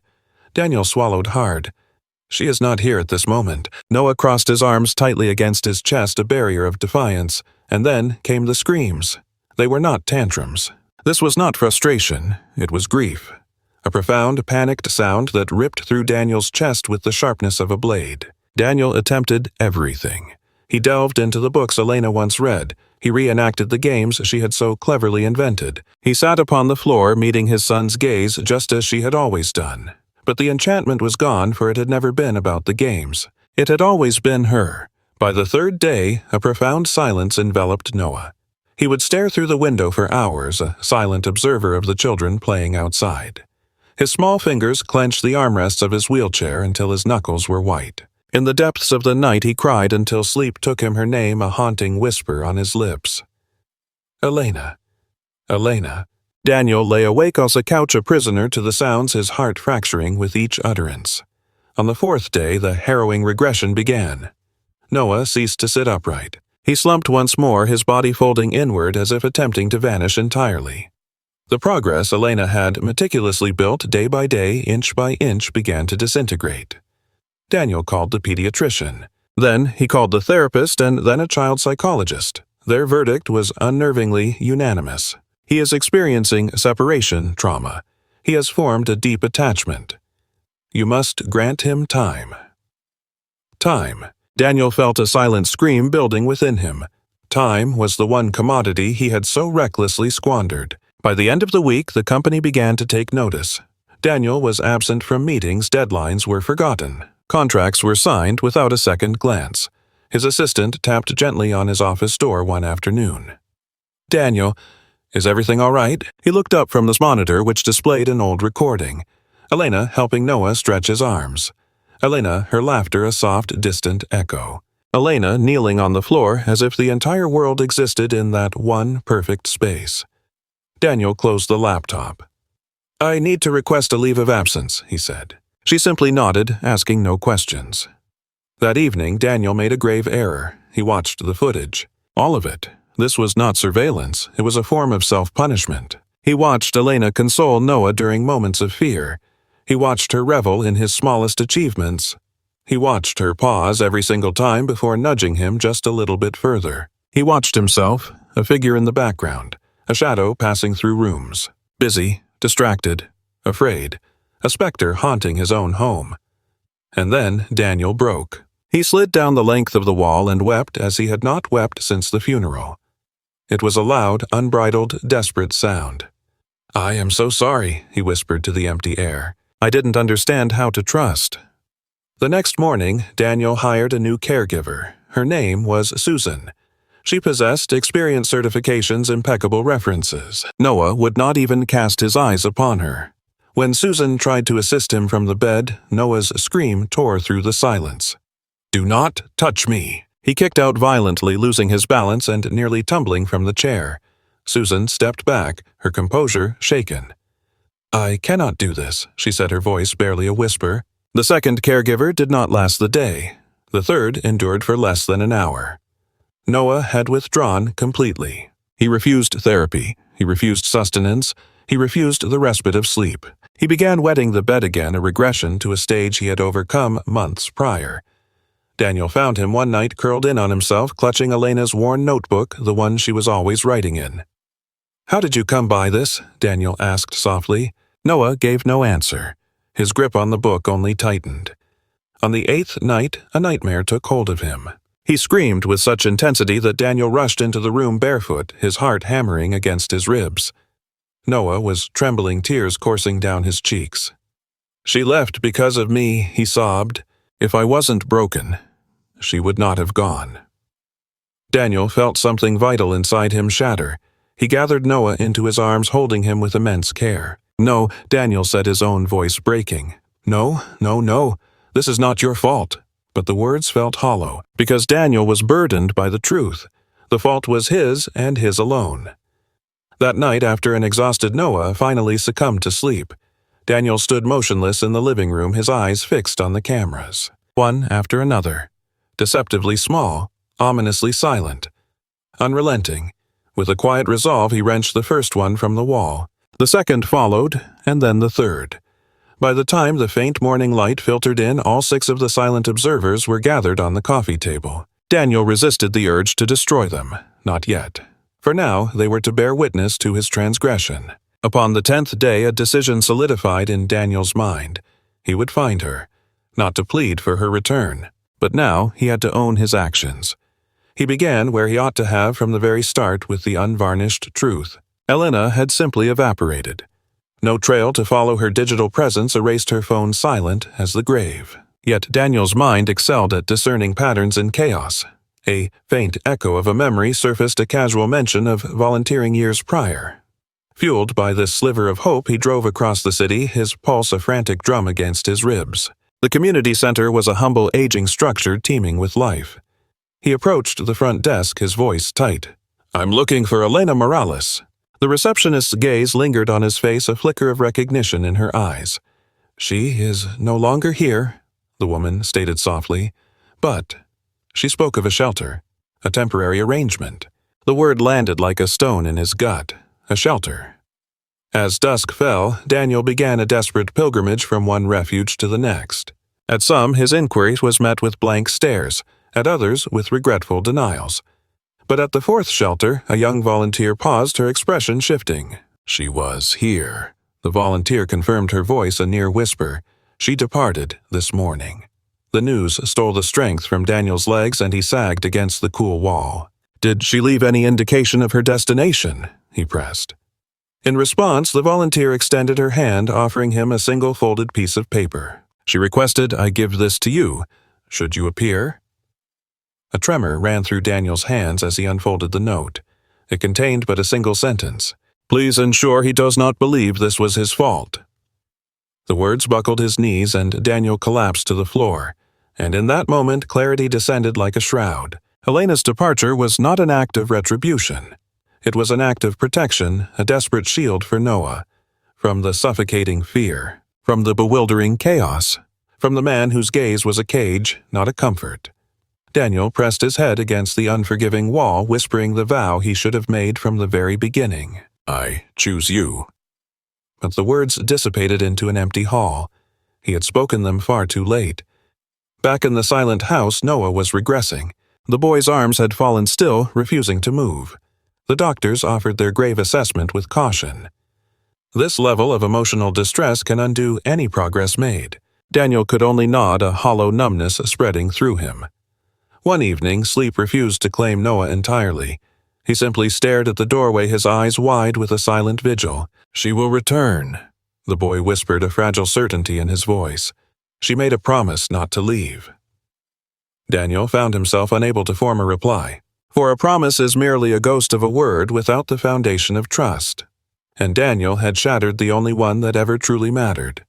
Daniel swallowed hard. "She is not here at this moment." Noah crossed his arms tightly against his chest, a barrier of defiance, and then came the screams. They were not tantrums. This was not frustration, it was grief. a profound, panicked sound that ripped through Daniel's chest with the sharpness of a blade. Daniel attempted everything. He delved into the books Elena once read. He reenacted the games she had so cleverly invented. He sat upon the floor, meeting his son's gaze just as she had always done. But the enchantment was gone, for it had never been about the games. It had always been her. By the third day, a profound silence enveloped Noah. He would stare through the window for hours, a silent observer of the children playing outside. His small fingers clenched the armrests of his wheelchair until his knuckles were white. In the depths of the night he cried until sleep took him her name, a haunting whisper on his lips. Elena. Elena. Daniel lay awake on the couch, a prisoner to the sounds, his heart fracturing with each utterance. On the fourth day, the harrowing regression began. Noah ceased to sit upright. He slumped once more, his body folding inward as if attempting to vanish entirely. The progress Elena had meticulously built day by day, inch by inch, began to disintegrate. Daniel called the pediatrician. Then he called the therapist and then a child psychologist. Their verdict was unnervingly unanimous. He is experiencing separation trauma. He has formed a deep attachment. You must grant him time. Time. Daniel felt a silent scream building within him. Time was the one commodity he had so recklessly squandered. By the end of the week, the company began to take notice. Daniel was absent from meetings, deadlines were forgotten. Contracts were signed without a second glance. His assistant tapped gently on his office door one afternoon. Daniel, is everything all right? He looked up from the monitor, which displayed an old recording. Elena helping Noah stretch his arms. Elena, her laughter a soft, distant echo. Elena kneeling on the floor as if the entire world existed in that one perfect space. Daniel closed the laptop. I need to request a leave of absence, he said. She simply nodded, asking no questions. That evening, Daniel made a grave error. He watched the footage. All of it. This was not surveillance. It was a form of self-punishment. He watched Elena console Noah during moments of fear. He watched her revel in his smallest achievements. He watched her pause every single time before nudging him just a little bit further. He watched himself, a figure in the background, a shadow passing through rooms, busy, distracted, afraid, a specter haunting his own home. And then Daniel broke. He slid down the length of the wall and wept as he had not wept since the funeral. It was a loud, unbridled, desperate sound. I am so sorry, he whispered to the empty air. I didn't understand how to trust. The next morning, Daniel hired a new caregiver. Her name was Susan. She possessed experience certifications, impeccable references. Noah would not even cast his eyes upon her. When Susan tried to assist him from the bed, Noah's scream tore through the silence. Do not touch me! He kicked out violently, losing his balance and nearly tumbling from the chair. Susan stepped back, her composure shaken. I cannot do this, she said, her voice barely a whisper. The second caregiver did not last the day. The third endured for less than an hour. Noah had withdrawn completely. He refused therapy. He refused sustenance. He refused the respite of sleep. He began wetting the bed again, a regression to a stage he had overcome months prior. Daniel found him one night curled in on himself, clutching Elena's worn notebook, the one she was always writing in. How did you come by this? Daniel asked softly. Noah gave no answer. His grip on the book only tightened. On the 8th night, a nightmare took hold of him. He screamed with such intensity that Daniel rushed into the room barefoot, his heart hammering against his ribs. Noah was trembling, tears coursing down his cheeks. She left because of me, he sobbed. If I wasn't broken, she would not have gone. Daniel felt something vital inside him shatter. He gathered Noah into his arms, holding him with immense care. No, Daniel said, his own voice breaking. No, no, no. This is not your fault. But the words felt hollow, because Daniel was burdened by the truth. The fault was his and his alone. That night, after an exhausted Noah finally succumbed to sleep, Daniel stood motionless in the living room, his eyes fixed on the cameras. One after another. Deceptively small, ominously silent. Unrelenting. With a quiet resolve, he wrenched the first one from the wall. The second followed, and then the third. By the time the faint morning light filtered in, all 6 of the silent observers were gathered on the coffee table. Daniel resisted the urge to destroy them. Not yet. For now, they were to bear witness to his transgression. Upon the 10th day, a decision solidified in Daniel's mind. He would find her, not to plead for her return, but now he had to own his actions. He began where he ought to have from the very start, with the unvarnished truth. Elena had simply evaporated. No trail to follow her digital presence erased her phone silent as the grave. Yet Daniel's mind excelled at discerning patterns in chaos. A faint echo of a memory surfaced, a casual mention of volunteering years prior. Fueled by this sliver of hope, he drove across the city, his pulse a frantic drum against his ribs. The community center was a humble, aging structure teeming with life. He approached the front desk, his voice tight. "I'm looking for Elena Morales." The receptionist's gaze lingered on his face, a flicker of recognition in her eyes. "She is no longer here," the woman stated softly. "But," she spoke of a shelter, a temporary arrangement. The word landed like a stone in his gut. A shelter. As dusk fell, Daniel began a desperate pilgrimage from one refuge to the next. At some, his inquiry was met with blank stares, at others with regretful denials. But at the fourth shelter, a young volunteer paused, her expression shifting. "She was here." The volunteer confirmed, her voice a near whisper. "She departed this morning." The news stole the strength from Daniel's legs, and he sagged against the cool wall. "Did she leave any indication of her destination?" he pressed. In response, the volunteer extended her hand, offering him a single folded piece of paper. "She requested I give this to you, should you appear." A tremor ran through Daniel's hands as he unfolded the note. It contained but a single sentence. "Please ensure he does not believe this was his fault." The words buckled his knees, and Daniel collapsed to the floor. And in that moment, clarity descended like a shroud. Elena's departure was not an act of retribution. It was an act of protection, a desperate shield for Noah. From the suffocating fear, from the bewildering chaos, from the man whose gaze was a cage, not a comfort. Daniel pressed his head against the unforgiving wall, whispering the vow he should have made from the very beginning. "I choose you." But the words dissipated into an empty hall. He had spoken them far too late. Back in the silent house, Noah was regressing. The boy's arms had fallen still, refusing to move. The doctors offered their grave assessment with caution. This level of emotional distress can undo any progress made. Daniel could only nod, a hollow numbness spreading through him. One evening, sleep refused to claim Noah entirely. He simply stared at the doorway, his eyes wide with a silent vigil. "She will return," the boy whispered, a fragile certainty in his voice. "She made a promise not to leave." Daniel found himself unable to form a reply. For a promise is merely a ghost of a word without the foundation of trust. And Daniel had shattered the only one that ever truly mattered.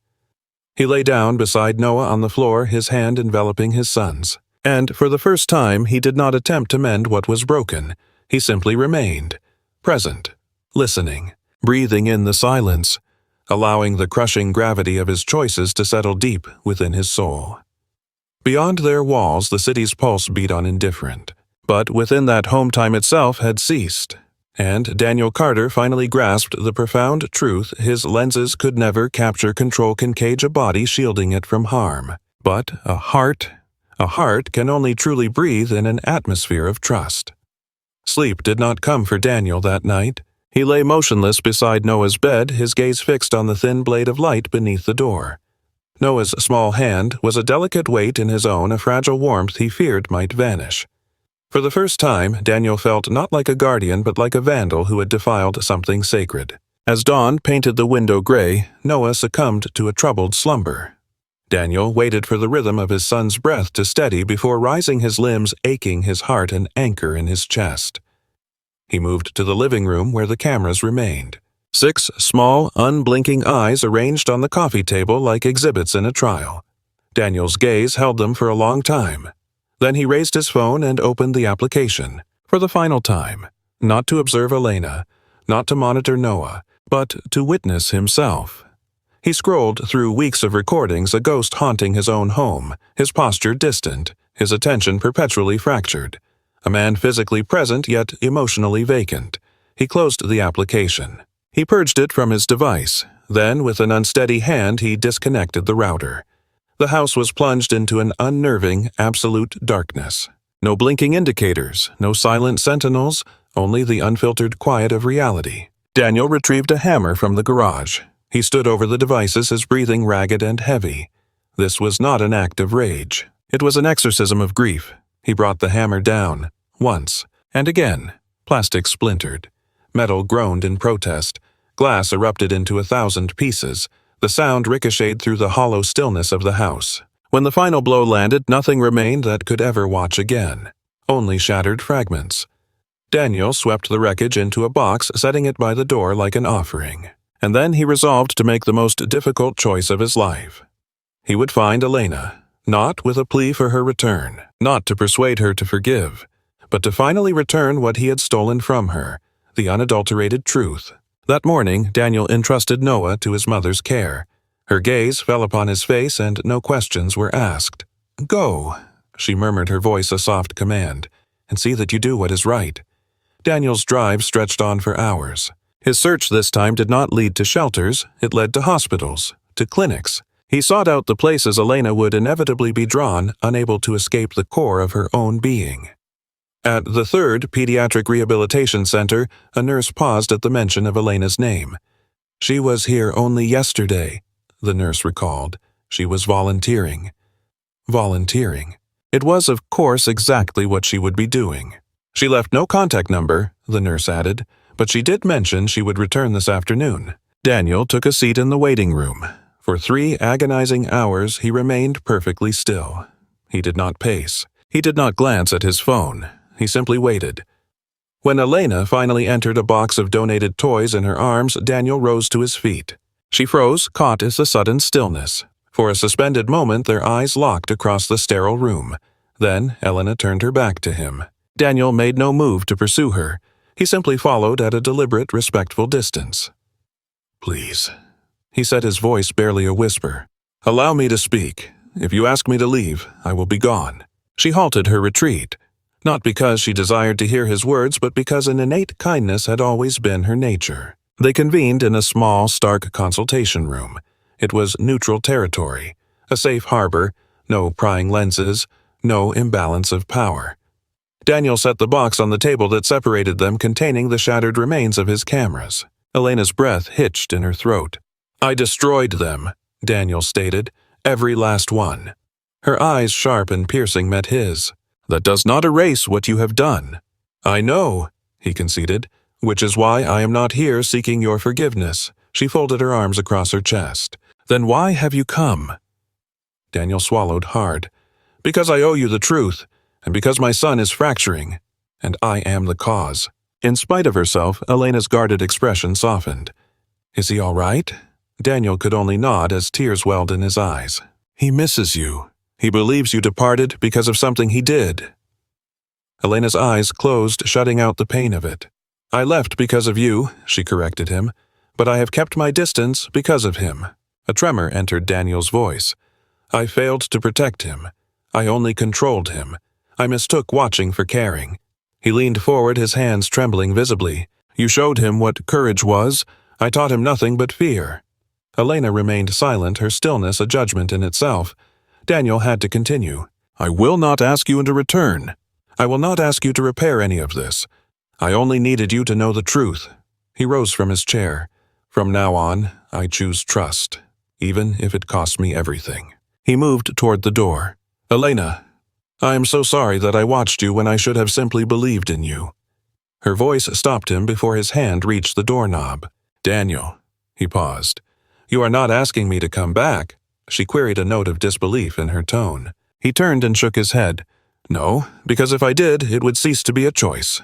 He lay down beside Noah on the floor, his hand enveloping his son's. And for the first time, he did not attempt to mend what was broken. He simply remained, present, listening, breathing in the silence, allowing the crushing gravity of his choices to settle deep within his soul. Beyond their walls, the city's pulse beat on indifferent. But within that home time itself had ceased. And Daniel Carter finally grasped the profound truth: his lenses could never capture, control, can cage a body, shielding it from harm. But a heart can only truly breathe in an atmosphere of trust. Sleep did not come for Daniel that night. He lay motionless beside Noah's bed, his gaze fixed on the thin blade of light beneath the door. Noah's small hand was a delicate weight in his own, a fragile warmth he feared might vanish. For the first time, Daniel felt not like a guardian but like a vandal who had defiled something sacred. As dawn painted the window gray, Noah succumbed to a troubled slumber. Daniel waited for the rhythm of his son's breath to steady before rising, his limbs aching, his heart an anchor in his chest. He moved to the living room where the cameras remained. 6 small, unblinking eyes arranged on the coffee table like exhibits in a trial. Daniel's gaze held them for a long time. Then he raised his phone and opened the application. For the final time, not to observe Elena, not to monitor Noah, but to witness himself. He scrolled through weeks of recordings, a ghost haunting his own home, his posture distant, his attention perpetually fractured. A man physically present yet emotionally vacant. He closed the application. He purged it from his device. Then, with an unsteady hand, he disconnected the router. The house was plunged into an unnerving, absolute darkness. No blinking indicators, no silent sentinels, only the unfiltered quiet of reality. Daniel retrieved a hammer from the garage. He stood over the devices, his breathing ragged and heavy. This was not an act of rage. It was an exorcism of grief. He brought the hammer down, once, and again. Plastic splintered. Metal groaned in protest. Glass erupted into 1,000 pieces. The sound ricocheted through the hollow stillness of the house. When the final blow landed, nothing remained that could ever watch again. Only shattered fragments. Daniel swept the wreckage into a box, setting it by the door like an offering. And then he resolved to make the most difficult choice of his life. He would find Elena, not with a plea for her return, not to persuade her to forgive, but to finally return what he had stolen from her, the unadulterated truth. That morning, Daniel entrusted Noah to his mother's care. Her gaze fell upon his face and no questions were asked. "Go," she murmured, her voice a soft command, "and see that you do what is right." Daniel's drive stretched on for hours. His search this time did not lead to shelters, it led to hospitals, to clinics. He sought out the places Elena would inevitably be drawn, unable to escape the core of her own being. At the 3rd Pediatric Rehabilitation Center, a nurse paused at the mention of Elena's name. "She was here only yesterday," the nurse recalled. She was volunteering. Volunteering. It was, of course, exactly what she would be doing. She left no contact number, the nurse added, but she did mention she would return this afternoon. Daniel took a seat in the waiting room. For 3 agonizing hours he remained perfectly still. He did not pace. He did not glance at his phone. He simply waited. When Elena finally entered a box of donated toys in her arms, Daniel rose to his feet. She froze, caught in the sudden stillness. For a suspended moment their eyes locked across the sterile room. Then Elena turned her back to him. Daniel made no move to pursue her. He simply followed at a deliberate, respectful distance. "Please," he said, his voice barely a whisper. "Allow me to speak. If you ask me to leave, I will be gone." She halted her retreat, not because she desired to hear his words, but because an innate kindness had always been her nature. They convened in a small, stark consultation room. It was neutral territory, a safe harbor, no prying lenses, no imbalance of power. Daniel set the box on the table that separated them, containing the shattered remains of his cameras. Elena's breath hitched in her throat. "I destroyed them," Daniel stated, "every last one." Her eyes, sharp and piercing, met his. "That does not erase what you have done." "I know," he conceded, "which is why I am not here seeking your forgiveness." She folded her arms across her chest. "Then why have you come?" Daniel swallowed hard. "Because I owe you the truth. And because my son is fracturing, and I am the cause." In spite of herself, Elena's guarded expression softened. "Is he all right?" Daniel could only nod as tears welled in his eyes. "He misses you. He believes you departed because of something he did." Elena's eyes closed, shutting out the pain of it. "I left because of you," she corrected him, "but I have kept my distance because of him." A tremor entered Daniel's voice. "I failed to protect him. I only controlled him. I mistook watching for caring." He leaned forward, his hands trembling visibly. "You showed him what courage was. I taught him nothing but fear." Elena remained silent, her stillness a judgment in itself. Daniel had to continue. "I will not ask you to return. I will not ask you to repair any of this. I only needed you to know the truth." He rose from his chair. "From now on, I choose trust, even if it costs me everything." He moved toward the door. "Elena, I am so sorry that I watched you when I should have simply believed in you." Her voice stopped him before his hand reached the doorknob. "Daniel," he paused. "You are not asking me to come back?" She queried, a note of disbelief in her tone. He turned and shook his head. "No, because if I did, it would cease to be a choice."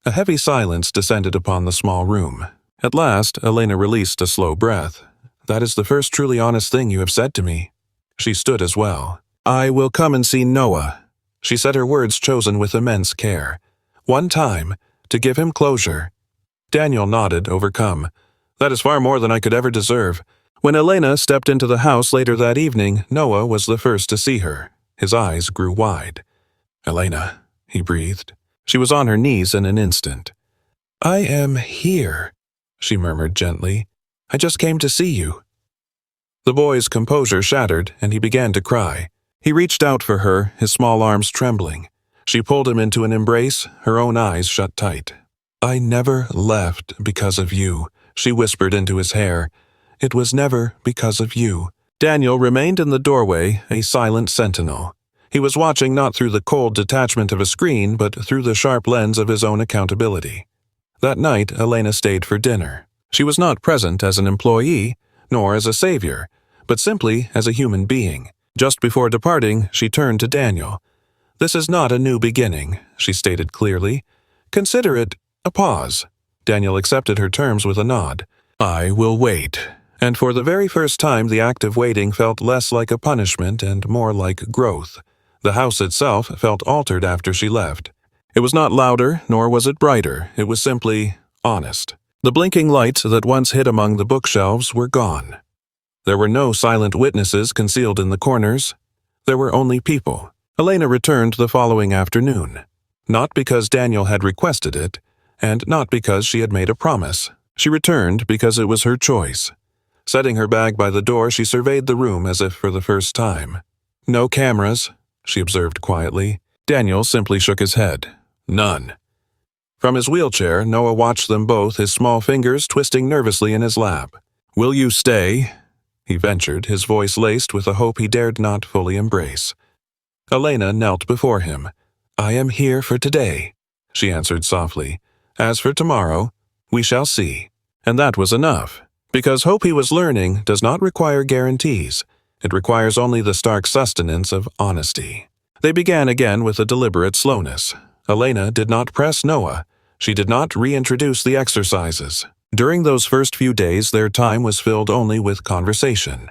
A heavy silence descended upon the small room. At last, Elena released a slow breath. "That is the first truly honest thing you have said to me." She stood as well. "I will come and see Noah." She said, her words chosen with immense care. "One time, to give him closure." Daniel nodded, overcome. "That is far more than I could ever deserve." When Elena stepped into the house later that evening, Noah was the first to see her. His eyes grew wide. "Elena," he breathed. She was on her knees in an instant. "I am here," she murmured gently. "I just came to see you." The boy's composure shattered, and he began to cry. He reached out for her, his small arms trembling. She pulled him into an embrace, her own eyes shut tight. I never left because of you, she whispered into his hair. It was never because of you. Daniel remained in the doorway, a silent sentinel. He was watching not through the cold detachment of a screen, but through the sharp lens of his own accountability. That night, Elena stayed for dinner. She was not present as an employee, nor as a savior, but simply as a human being. Just before departing, she turned to Daniel. This is not a new beginning, she stated clearly. Consider it a pause. Daniel accepted her terms with a nod. I will wait. And for the very first time, the act of waiting felt less like a punishment and more like growth. The house itself felt altered after she left. It was not louder, nor was it brighter. It was simply honest. The blinking lights that once hid among the bookshelves were gone. There were no silent witnesses concealed in the corners. There were only people. Elena returned the following afternoon. Not because Daniel had requested it, and not because she had made a promise. She returned because it was her choice. Setting her bag by the door, she surveyed the room as if for the first time. No cameras, she observed quietly. Daniel simply shook his head. None. From his wheelchair, Noah watched them both, his small fingers twisting nervously in his lap. Will you stay? He ventured, his voice laced with a hope he dared not fully embrace. Elena knelt before him. I am here for today, she answered softly. As for tomorrow, we shall see. And that was enough, because hope he was learning does not require guarantees. It requires only the stark sustenance of honesty. They began again with a deliberate slowness. Elena did not press Noah. She did not reintroduce the exercises. During those first few days, their time was filled only with conversation,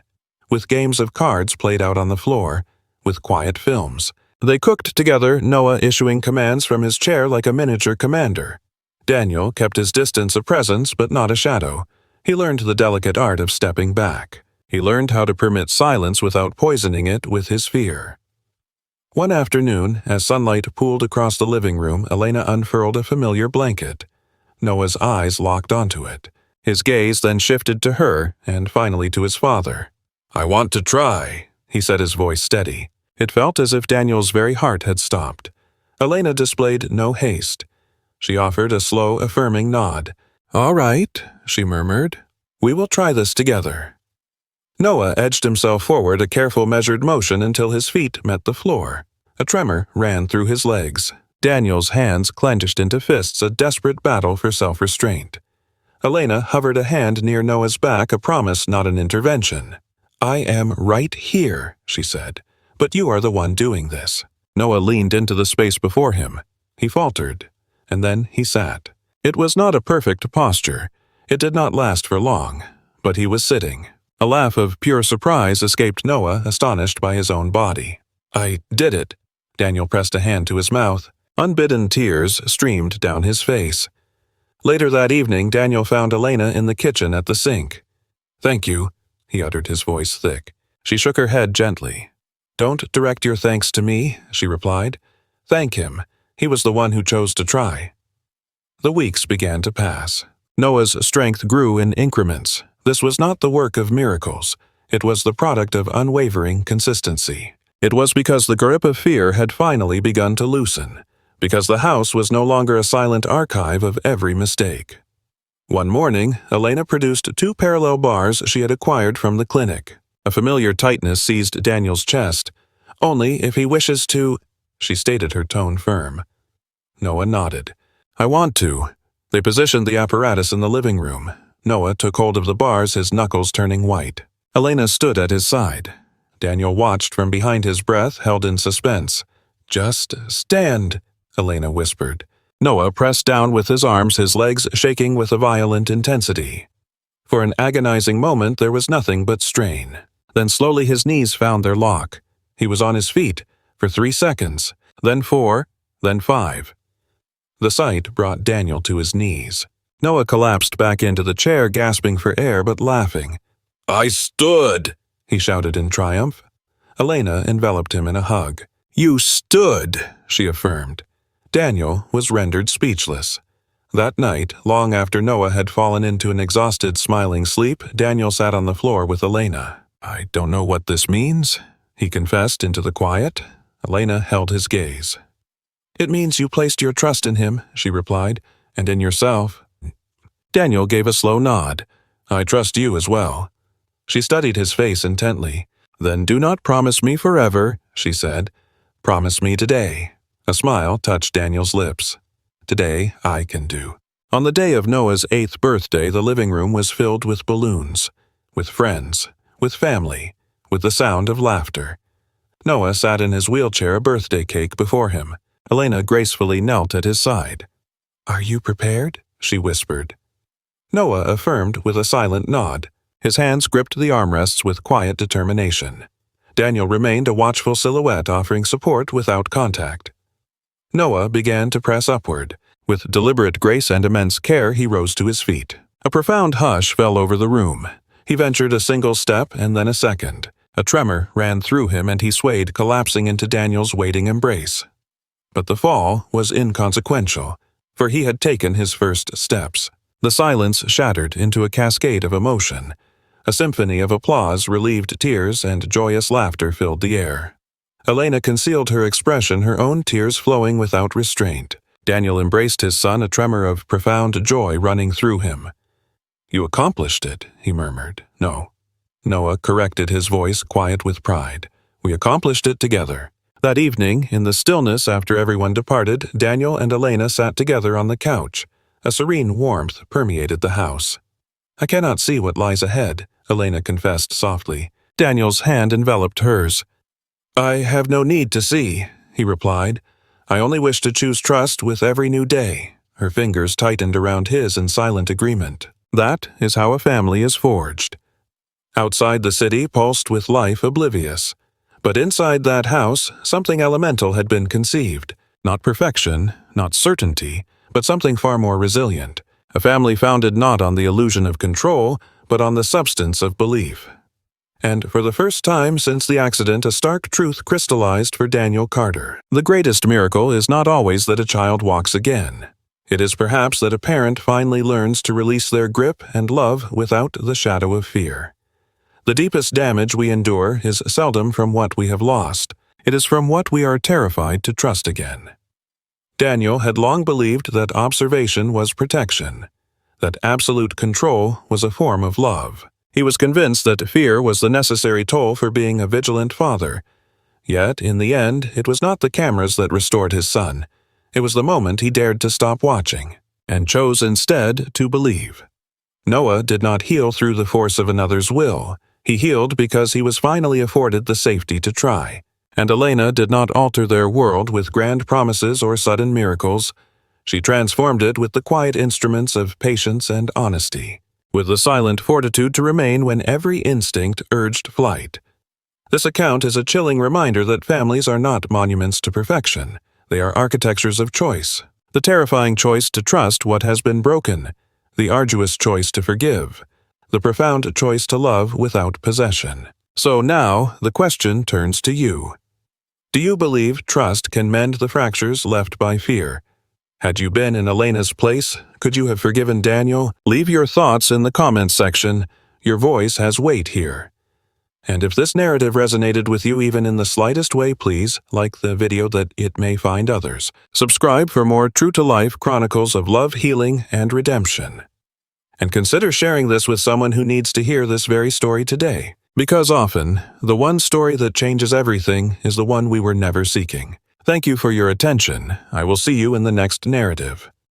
with games of cards played out on the floor, with quiet films. They cooked together, Noah issuing commands from his chair like a miniature commander. Daniel kept his distance a presence but not a shadow. He learned the delicate art of stepping back. He learned how to permit silence without poisoning it with his fear. One afternoon, as sunlight pooled across the living room, Elena unfurled a familiar blanket. Noah's eyes locked onto it. His gaze then shifted to her, and finally to his father. I want to try, he said, his voice steady. It felt as if Daniel's very heart had stopped. Elena displayed no haste. She offered a slow, affirming nod. All right, she murmured. We will try this together. Noah edged himself forward, a careful, measured motion until his feet met the floor. A tremor ran through his legs. Daniel's hands clenched into fists, a desperate battle for self-restraint. Elena hovered a hand near Noah's back, a promise, not an intervention. I am right here, she said, but you are the one doing this. Noah leaned into the space before him. He faltered, and then he sat. It was not a perfect posture. It did not last for long, but he was sitting. A laugh of pure surprise escaped Noah, astonished by his own body. I did it. Daniel pressed a hand to his mouth. Unbidden tears streamed down his face. Later that evening, Daniel found Elena in the kitchen at the sink. Thank you, he uttered, his voice thick. She shook her head gently. Don't direct your thanks to me, she replied. Thank him. He was the one who chose to try. The weeks began to pass. Noah's strength grew in increments. This was not the work of miracles. It was the product of unwavering consistency. It was because the grip of fear had finally begun to loosen, because the house was no longer a silent archive of every mistake. One morning, Elena produced 2 parallel bars she had acquired from the clinic. A familiar tightness seized Daniel's chest. Only if he wishes to, she stated, her tone firm. Noah nodded. I want to. They positioned the apparatus in the living room. Noah took hold of the bars, his knuckles turning white. Elena stood at his side. Daniel watched from behind his breath, held in suspense. Just stand, Elena whispered. Noah pressed down with his arms, his legs shaking with a violent intensity. For an agonizing moment, there was nothing but strain. Then slowly his knees found their lock. He was on his feet for 3 seconds, then 4, then 5. The sight brought Daniel to his knees. Noah collapsed back into the chair, gasping for air but laughing. I stood, he shouted in triumph. Elena enveloped him in a hug. You stood, she affirmed. Daniel was rendered speechless. That night, long after Noah had fallen into an exhausted, smiling sleep, Daniel sat on the floor with Elena. I don't know what this means, he confessed into the quiet. Elena held his gaze. It means you placed your trust in him, she replied, And in yourself? Daniel gave a slow nod. I trust you as well. She studied his face intently. Then do not promise me forever, she said. Promise me today. A smile touched Daniel's lips. Today I can do. On the day of Noah's 8th birthday, the living room was filled with balloons, with friends, with family, with the sound of laughter. Noah sat in his wheelchair, a birthday cake before him. Elena gracefully knelt at his side. Are you prepared? She whispered. Noah affirmed with a silent nod. His hands gripped the armrests with quiet determination. Daniel remained a watchful silhouette, offering support without contact. Noah began to press upward. With deliberate grace and immense care, he rose to his feet. A profound hush fell over the room. He ventured a single step and then a second. A tremor ran through him and he swayed, collapsing into Daniel's waiting embrace. But the fall was inconsequential, for he had taken his first steps. The silence shattered into a cascade of emotion. A symphony of applause relieved tears and joyous laughter filled the air. Elena concealed her expression, her own tears flowing without restraint. Daniel embraced his son, a tremor of profound joy running through him. You accomplished it, he murmured. No. Noah corrected his voice, quiet with pride. We accomplished it together. That evening, in the stillness after everyone departed, Daniel and Elena sat together on the couch. A serene warmth permeated the house. I cannot see what lies ahead, Elena confessed softly. Daniel's hand enveloped hers. I have no need to see, he replied. I only wish to choose trust with every new day. Her fingers tightened around his in silent agreement. That is how a family is forged. Outside the city pulsed with life, oblivious. But inside that house, something elemental had been conceived. Not perfection, not certainty, but something far more resilient. A family founded not on the illusion of control, but on the substance of belief. And for the first time since the accident, a stark truth crystallized for Daniel Carter. The greatest miracle is not always that a child walks again. It is perhaps that a parent finally learns to release their grip and love without the shadow of fear. The deepest damage we endure is seldom from what we have lost. It is from what we are terrified to trust again. Daniel had long believed that observation was protection, that absolute control was a form of love. He was convinced that fear was the necessary toll for being a vigilant father. Yet, in the end, it was not the cameras that restored his son. It was the moment he dared to stop watching, and chose instead to believe. Noah did not heal through the force of another's will. He healed because he was finally afforded the safety to try. And Elena did not alter their world with grand promises or sudden miracles. She transformed it with the quiet instruments of patience and honesty, with the silent fortitude to remain when every instinct urged flight. This account is a chilling reminder that families are not monuments to perfection. They are architectures of choice. The terrifying choice to trust what has been broken, the arduous choice to forgive, the profound choice to love without possession. So now, the question turns to you. Do you believe trust can mend the fractures left by fear? Had you been in Elena's place, could you have forgiven Daniel? Leave your thoughts in the comments section. Your voice has weight here. And if this narrative resonated with you even in the slightest way, please like the video that it may find others. Subscribe for more true-to-life chronicles of love, healing, and redemption. And consider sharing this with someone who needs to hear this very story today. Because often, the one story that changes everything is the one we were never seeking. Thank you for your attention. I will see you in the next narrative.